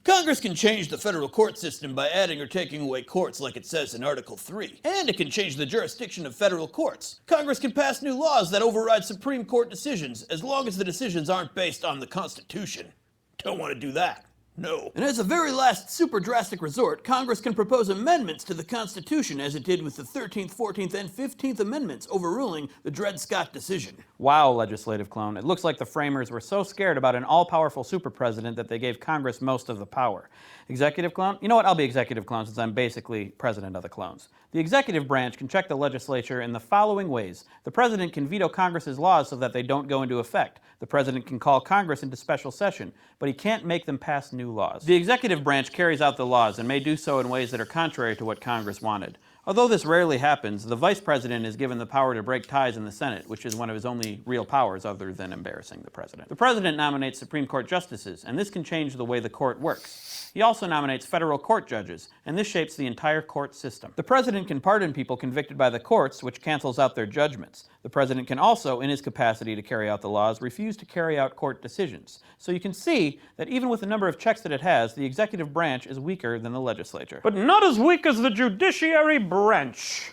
Congress can change the federal court system by adding or taking away courts like it says in Article 3. And it can change the jurisdiction of federal courts. Congress can pass new laws that override Supreme Court decisions as long as the decisions aren't based on the Constitution. Don't want to do that. No. And as a very last super drastic resort, Congress can propose amendments to the Constitution as it did with the 13th, 14th, and 15th Amendments, overruling the Dred Scott decision. Wow, legislative clone. It looks like the framers were so scared about an all-powerful super president that they gave Congress most of the power. Executive clone? You know what? I'll be executive clone since I'm basically president of the clones. The executive branch can check the legislature in the following ways. The president can veto Congress's laws so that they don't go into effect. The president can call Congress into special session, but he can't make them pass new laws. The executive branch carries out the laws and may do so in ways that are contrary to what Congress wanted. Although this rarely happens, the vice president is given the power to break ties in the Senate, which is one of his only real powers other than embarrassing the president. The president nominates Supreme Court justices, and this can change the way the court works. He also nominates federal court judges, and this shapes the entire court system. The president can pardon people convicted by the courts, which cancels out their judgments. The president can also, in his capacity to carry out the laws, refuse to carry out court decisions. So you can see that even with the number of checks that it has, the executive branch is weaker than the legislature. But not as weak as the Judiciary Branch.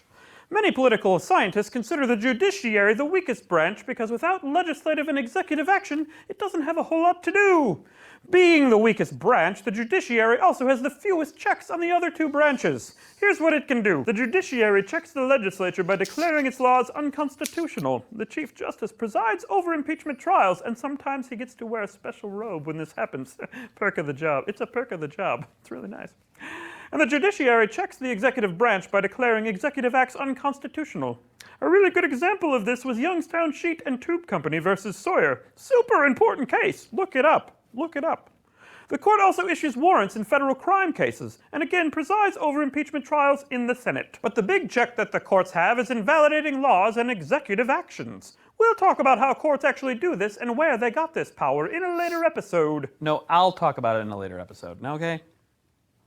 Many political scientists consider the judiciary the weakest branch because without legislative and executive action, it doesn't have a whole lot to do. Being the weakest branch, the judiciary also has the fewest checks on the other two branches. Here's what it can do. The judiciary checks the legislature by declaring its laws unconstitutional. The Chief Justice presides over impeachment trials, and sometimes he gets to wear a special robe when this happens. Perk of the job. It's a perk of the job. It's really nice. And the judiciary checks the executive branch by declaring executive acts unconstitutional. A really good example of this was Youngstown Sheet and Tube Company versus Sawyer. Super important case. Look it up. Look it up. The court also issues warrants in federal crime cases, and again presides over impeachment trials in the Senate. But the big check that the courts have is invalidating laws and executive actions. We'll talk about how courts actually do this and where they got this power in a later episode. No, I'll talk about it in a later episode. Okay?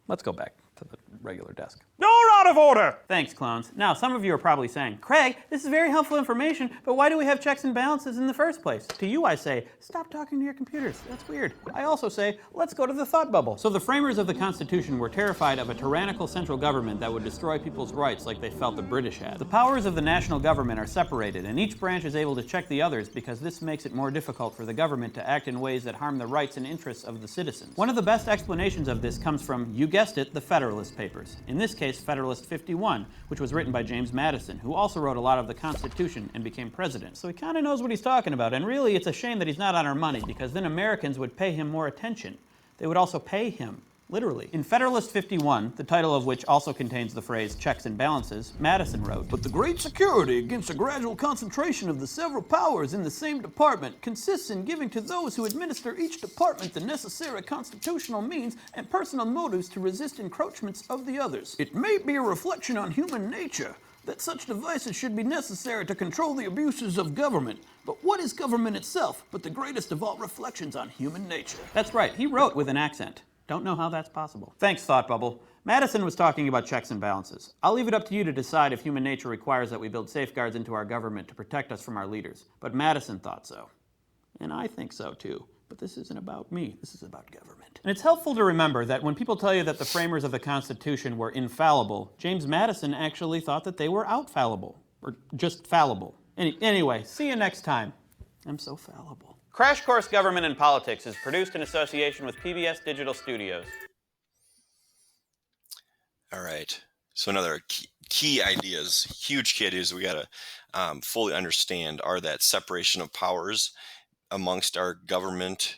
Let's go back to the regular desk. You're out of order! Thanks, clones. Now, some of you are probably saying, Craig, this is very helpful information, but why do we have checks and balances in the first place? To you, I say, stop talking to your computers. That's weird. I also say, let's go to the thought bubble. So the framers of the Constitution were terrified of a tyrannical central government that would destroy people's rights like they felt the British had. The powers of the national government are separated, and each branch is able to check the others because this makes it more difficult for the government to act in ways that harm the rights and interests of the citizens. One of the best explanations of this comes from, you guessed it, the Federalist Papers. In this case, Federalist 51, which was written by James Madison, who also wrote a lot of the Constitution and became president. So he kind of knows what he's talking about, and really it's a shame that he's not on our money, because then Americans would pay him more attention. They would also pay him, literally. In Federalist 51, the title of which also contains the phrase checks and balances, Madison wrote, "But the great security against a gradual concentration of the several powers in the same department consists in giving to those who administer each department the necessary constitutional means and personal motives to resist encroachments of the others. It may be a reflection on human nature that such devices should be necessary to control the abuses of government. But what is government itself but the greatest of all reflections on human nature?" That's right, he wrote with an accent. Don't know how that's possible. Thanks, Thought Bubble. Madison was talking about checks and balances. I'll leave it up to you to decide if human nature requires that we build safeguards into our government to protect us from our leaders. But Madison thought so. And I think so too. But this isn't about me. This is about government. And it's helpful to remember that when people tell you that the framers of the Constitution were infallible, James Madison actually thought that they were outfallible. Or just fallible. Anyway, see you next time. I'm so fallible. Crash Course Government and Politics is produced in association with PBS Digital Studios. All right. So another key ideas, huge key ideas we got to fully understand are that separation of powers amongst our government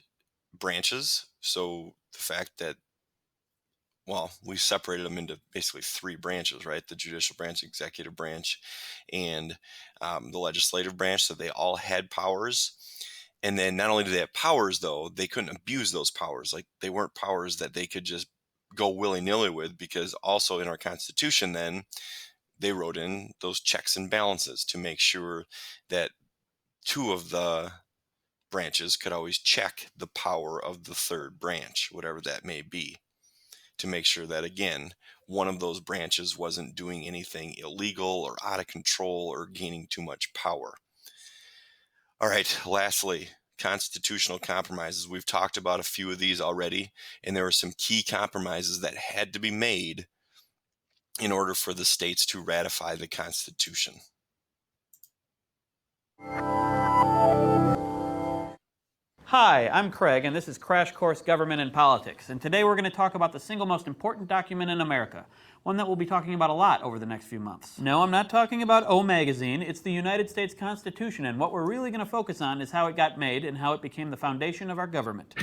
branches. So the fact that, well, we separated them into basically three branches, right? The judicial branch, executive branch, and the legislative branch. So they all had powers. And then not only do they have powers, though, they couldn't abuse those powers. Like, they weren't powers that they could just go willy-nilly with, because also in our Constitution then, they wrote in those checks and balances to make sure that two of the branches could always check the power of the third branch, whatever that may be, to make sure that, again, one of those branches wasn't doing anything illegal or out of control or gaining too much power. All right, lastly, constitutional compromises. We've talked about a few of these already, and there were some key compromises that had to be made in order for the states to ratify the Constitution. Hi, I'm Craig, and this is Crash Course Government and Politics. And today we're going to talk about the single most important document in America, one that we'll be talking about a lot over the next few months. No, I'm not talking about O Magazine. It's the United States Constitution, and what we're really going to focus on is how it got made and how it became the foundation of our government.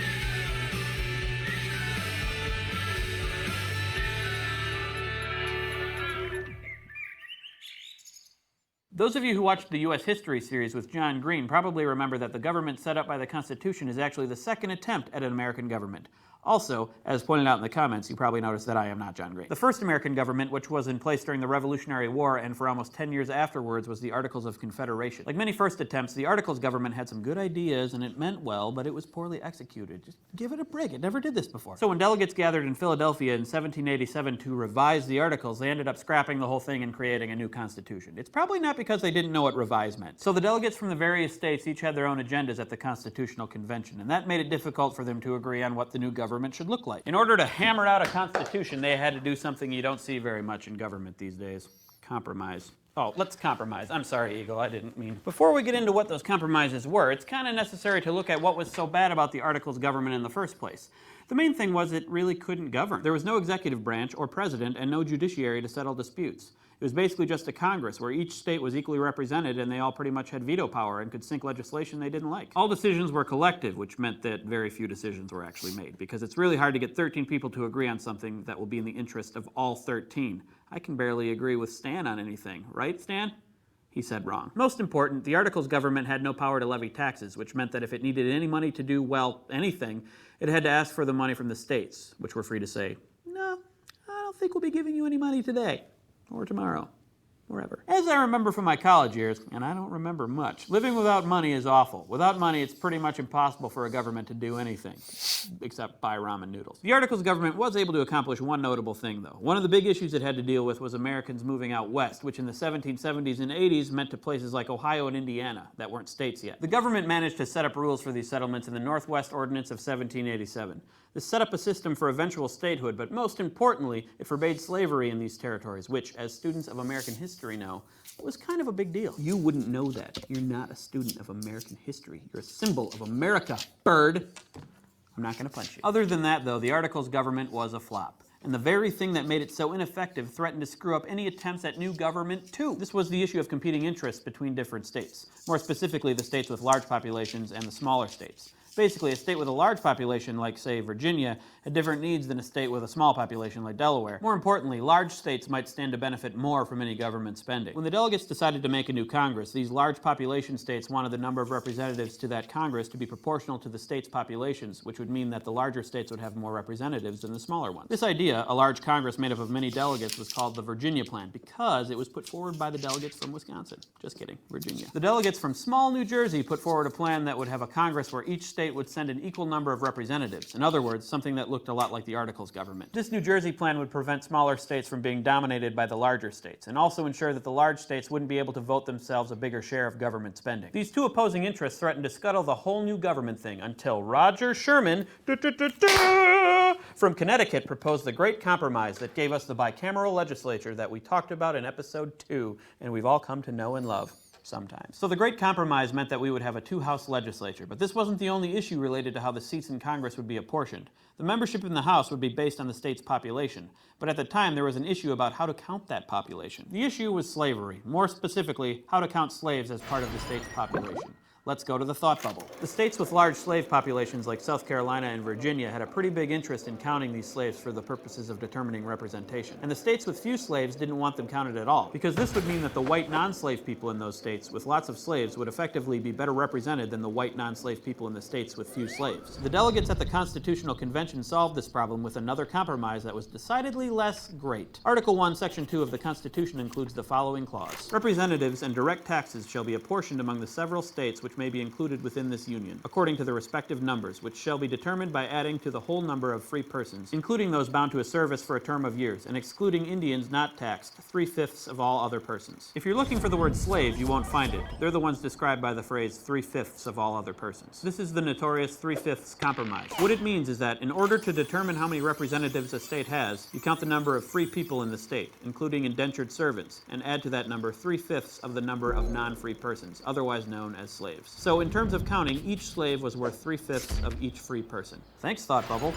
Those of you who watched the U.S. History series with John Green probably remember that the government set up by the Constitution is actually the second attempt at an American government. Also, as pointed out in the comments, you probably noticed that I am not John Green. The first American government, which was in place during the Revolutionary War and for almost 10 years afterwards, was the Articles of Confederation. Like many first attempts, the Articles government had some good ideas and it meant well, but it was poorly executed. Just give it a break. It never did this before. So when delegates gathered in Philadelphia in 1787 to revise the Articles, they ended up scrapping the whole thing and creating a new constitution. It's probably not because they didn't know what revise meant. So the delegates from the various states each had their own agendas at the Constitutional Convention, and that made it difficult for them to agree on what the new government should look like. In order to hammer out a constitution, they had to do something you don't see very much in government these days: compromise. Oh, let's compromise. I'm sorry, Eagle, I didn't mean. Before we get into what those compromises were, it's kind of necessary to look at what was so bad about the Articles government in the first place. The main thing was it really couldn't govern. There was no executive branch or president and no judiciary to settle disputes. It was basically just a Congress where each state was equally represented and they all pretty much had veto power and could sink legislation they didn't like. All decisions were collective, which meant that very few decisions were actually made, because it's really hard to get 13 people to agree on something that will be in the interest of all 13. I can barely agree with Stan on anything, right, Stan? He said wrong. Most important, the Articles government had no power to levy taxes, which meant that if it needed any money to do, well, anything, it had to ask for the money from the states, which were free to say, no, I don't think we'll be giving you any money today, or tomorrow, or ever. As I remember from my college years, and I don't remember much, living without money is awful. Without money, it's pretty much impossible for a government to do anything, except buy ramen noodles. The Articles government was able to accomplish one notable thing, though. One of the big issues it had to deal with was Americans moving out west, which in the 1770s and 80s meant to places like Ohio and Indiana that weren't states yet. The government managed to set up rules for these settlements in the Northwest Ordinance of 1787. This set up a system for eventual statehood, but most importantly, it forbade slavery in these territories, which, as students of American history know, was kind of a big deal. You wouldn't know that. You're not a student of American history. You're a symbol of America, bird. I'm not going to punch you. Other than that, though, the Articles government was a flop. And the very thing that made it so ineffective threatened to screw up any attempts at new government, too. This was the issue of competing interests between different states. More specifically, the states with large populations and the smaller states. Basically, a state with a large population, like, say, Virginia, had different needs than a state with a small population, like Delaware. More importantly, large states might stand to benefit more from any government spending. When the delegates decided to make a new Congress, these large population states wanted the number of representatives to that Congress to be proportional to the states' populations, which would mean that the larger states would have more representatives than the smaller ones. This idea, a large Congress made up of many delegates, was called the Virginia Plan because it was put forward by the delegates from Wisconsin. Just kidding, Virginia. The delegates from small New Jersey put forward a plan that would have a Congress where each state would send an equal number of representatives. In other words, something that looked a lot like the Articles government. This New Jersey plan would prevent smaller states from being dominated by the larger states, and also ensure that the large states wouldn't be able to vote themselves a bigger share of government spending. These two opposing interests threatened to scuttle the whole new government thing until Roger Sherman from Connecticut proposed the Great Compromise that gave us the bicameral legislature that we talked about in episode 2, and we've all come to know and love. Sometimes. So the Great Compromise meant that we would have a two-house legislature, but this wasn't the only issue related to how the seats in Congress would be apportioned. The membership in the House would be based on the state's population, but at the time there was an issue about how to count that population. The issue was slavery, more specifically, how to count slaves as part of the state's population. Let's go to the thought bubble. The states with large slave populations like South Carolina and Virginia had a pretty big interest in counting these slaves for the purposes of determining representation. And the states with few slaves didn't want them counted at all, because this would mean that the white non-slave people in those states with lots of slaves would effectively be better represented than the white non-slave people in the states with few slaves. The delegates at the Constitutional Convention solved this problem with another compromise that was decidedly less great. Article 1, Section 2 of the Constitution includes the following clause. Representatives and direct taxes shall be apportioned among the several states which may be included within this union, according to the respective numbers, which shall be determined by adding to the whole number of free persons, including those bound to a service for a term of years, and excluding Indians not taxed, 3/5 of all other persons. If you're looking for the word slave, you won't find it. They're the ones described by the phrase 3/5 of all other persons. This is the notorious 3/5 compromise. What it means is that in order to determine how many representatives a state has, you count the number of free people in the state, including indentured servants, and add to that number 3/5 of the number of non-free persons, otherwise known as slaves. slaves. So in terms of counting, each slave was worth 3/5 of each free person. Thanks, Thought Bubble.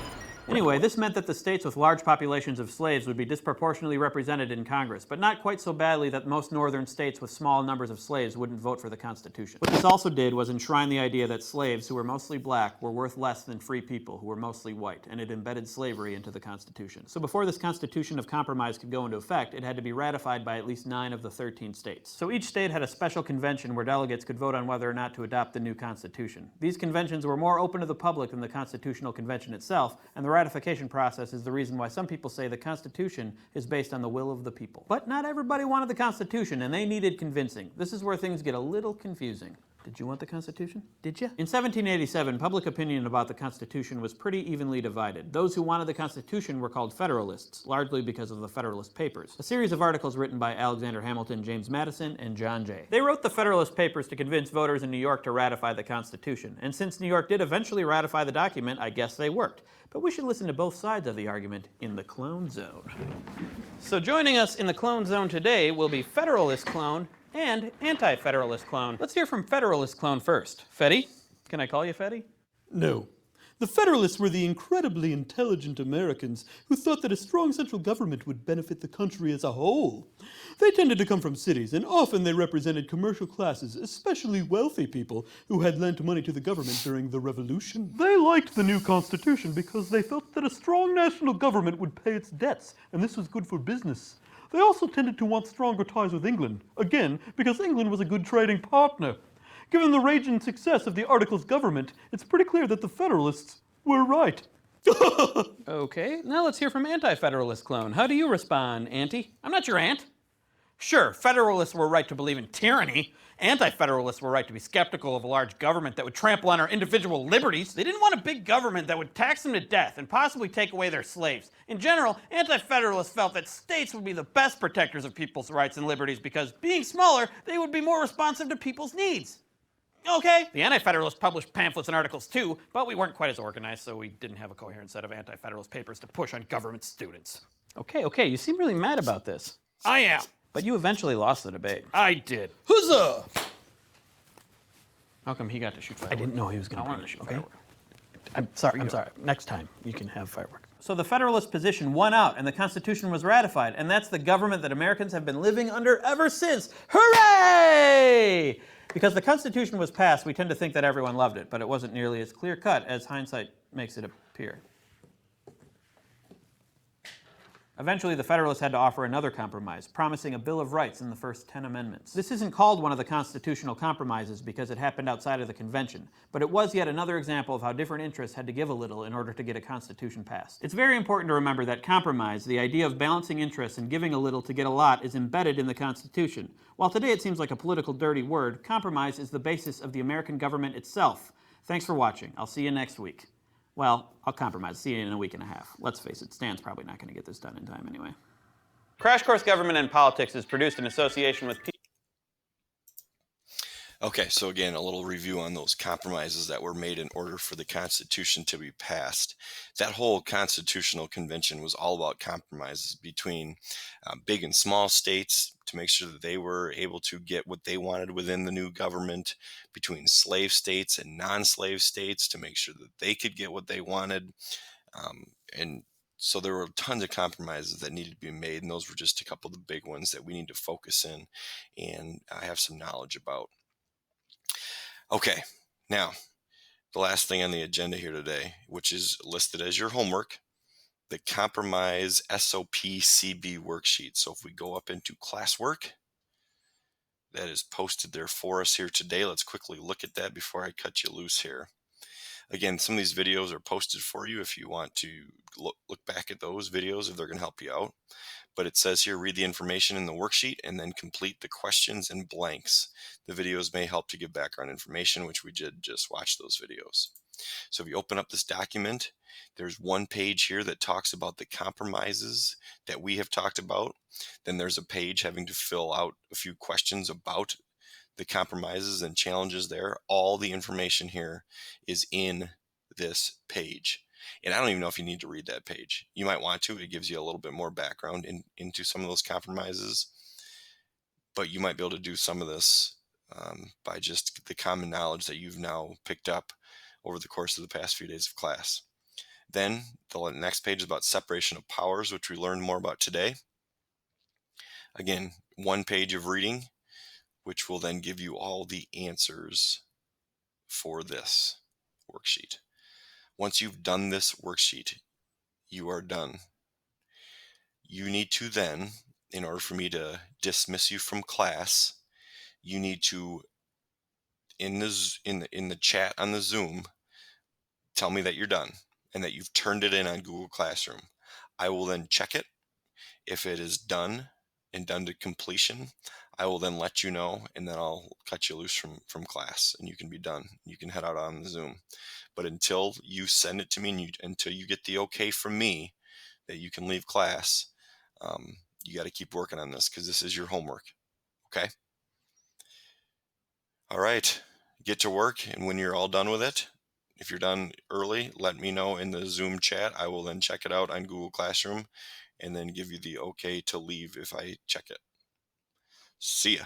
Anyway, this meant that the states with large populations of slaves would be disproportionately represented in Congress, but not quite so badly that most northern states with small numbers of slaves wouldn't vote for the Constitution. What this also did was enshrine the idea that slaves, who were mostly black, were worth less than free people, who were mostly white, and it embedded slavery into the Constitution. So before this Constitution of Compromise could go into effect, it had to be ratified by at least 9 of the 13 states. So each state had a special convention where delegates could vote on whether or not to adopt the new Constitution. These conventions were more open to the public than the Constitutional Convention itself, and the ratification process is the reason why some people say the Constitution is based on the will of the people. But not everybody wanted the Constitution, and they needed convincing. This is where things get a little confusing. Did you want the Constitution? Did you? In 1787, public opinion about the Constitution was pretty evenly divided. Those who wanted the Constitution were called Federalists, largely because of the Federalist Papers, a series of articles written by Alexander Hamilton, James Madison, and John Jay. They wrote the Federalist Papers to convince voters in New York to ratify the Constitution, and since New York did eventually ratify the document, I guess they worked. But we should listen to both sides of the argument in the Clone Zone. So joining us in the Clone Zone today will be Federalist Clone and Anti-Federalist Clone. Let's hear from Federalist Clone first. Fetty? Can I call you Fetty? No. The Federalists were the incredibly intelligent Americans who thought that a strong central government would benefit the country as a whole. They tended to come from cities, and often they represented commercial classes, especially wealthy people who had lent money to the government during the Revolution. They liked the new Constitution because they felt that a strong national government would pay its debts, and this was good for business. They also tended to want stronger ties with England, again, because England was a good trading partner. Given the raging success of the Articles government, it's pretty clear that the Federalists were right. Okay, now let's hear from Anti-Federalist Clone. How do you respond, Auntie? I'm not your aunt. Sure, Federalists were right to believe in tyranny. Anti-Federalists were right to be skeptical of a large government that would trample on our individual liberties. They didn't want a big government that would tax them to death and possibly take away their slaves. In general, Anti-Federalists felt that states would be the best protectors of people's rights and liberties because, being smaller, they would be more responsive to people's needs. Okay. The Anti-Federalists published pamphlets and articles too, but we weren't quite as organized, so we didn't have a coherent set of Anti-Federalist papers to push on government students. Okay, you seem really mad about this. I am. But you eventually lost the debate. I did. Huzzah! How come he got to shoot fireworks? I didn't know he was going to shoot fireworks. I'm sorry. Next time, you can have fireworks. So the Federalist position won out, and the Constitution was ratified, and that's the government that Americans have been living under ever since. Hooray! Because the Constitution was passed, we tend to think that everyone loved it, but it wasn't nearly as clear-cut as hindsight makes it appear. Eventually, the Federalists had to offer another compromise, promising a Bill of Rights in the first 10 amendments. This isn't called one of the constitutional compromises because it happened outside of the convention, but it was yet another example of how different interests had to give a little in order to get a constitution passed. It's very important to remember that compromise, the idea of balancing interests and giving a little to get a lot, is embedded in the Constitution. While today it seems like a political dirty word, compromise is the basis of the American government itself. Thanks for watching. I'll see you next week. Well, I'll compromise. See you in a week and a half. Let's face it, Stan's probably not going to get this done in time anyway. Crash Course Government and Politics is produced in association with Okay, so again, a little review on those compromises that were made in order for the Constitution to be passed. That whole Constitutional Convention was all about compromises between big and small states to make sure that they were able to get what they wanted within the new government, between slave states and non-slave states to make sure that they could get what they wanted. And so there were tons of compromises that needed to be made, and those were just a couple of the big ones that we need to focus in and have some knowledge about. Okay, now, the last thing on the agenda here today, which is listed as your homework, the Compromise SOP CB worksheet. So if we go up into classwork, that is posted there for us here today. Let's quickly look at that before I cut you loose here. Again, some of these videos are posted for you if you want to look back at those videos, if they're going to help you out. But it says here, read the information in the worksheet and then complete the questions and blanks. The videos may help to give background information, which we did just watch those videos. So if you open up this document, there's one page here that talks about the compromises that we have talked about. Then there's a page having to fill out a few questions about the compromises and challenges there. All the information here is in this page. And I don't even know if you need to read that page. You might want to. It gives you a little bit more background into some of those compromises. But you might be able to do some of this by just the common knowledge that you've now picked up over the course of the past few days of class. Then the next page is about separation of powers, which we learned more about today. Again, 1 page of reading, which will then give you all the answers for this worksheet. Once you've done this worksheet, you are done. You need to then, in order for me to dismiss you from class, you need to, in the chat on the Zoom, tell me that you're done and that you've turned it in on Google Classroom. I will then check it. If it is done and done to completion, I will then let you know, and then I'll cut you loose from class, and you can be done. You can head out on the Zoom. But until you send it to me, and until you get the okay from me that you can leave class, you got to keep working on this, because this is your homework. Okay? All right. Get to work, and when you're all done with it, if you're done early, let me know in the Zoom chat. I will then check it out on Google Classroom and then give you the okay to leave if I check it. See ya.